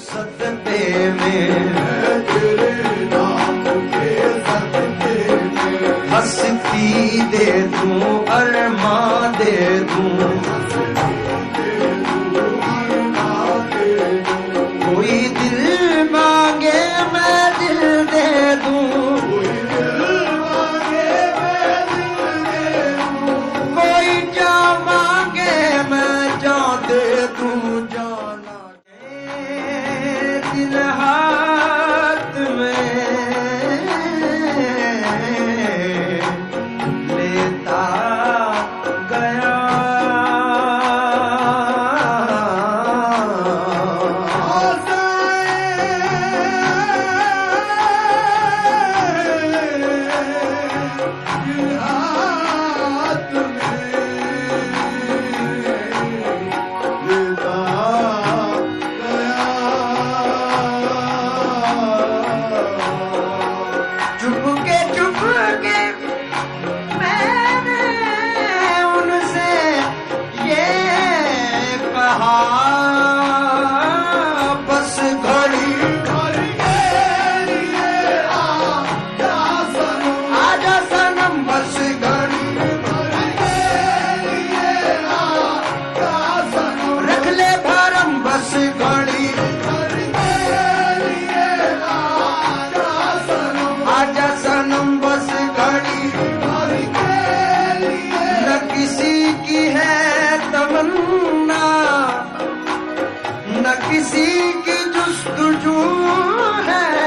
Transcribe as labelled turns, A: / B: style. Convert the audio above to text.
A: सदके में हंसती दे दूं अरमा दे दूं कोई दिल मांगे मैं दिल दे दूं कोई जा मांगे मैं जा दे दूं जाना दिल हाथ में लेता गया किसी की जुस्तजू है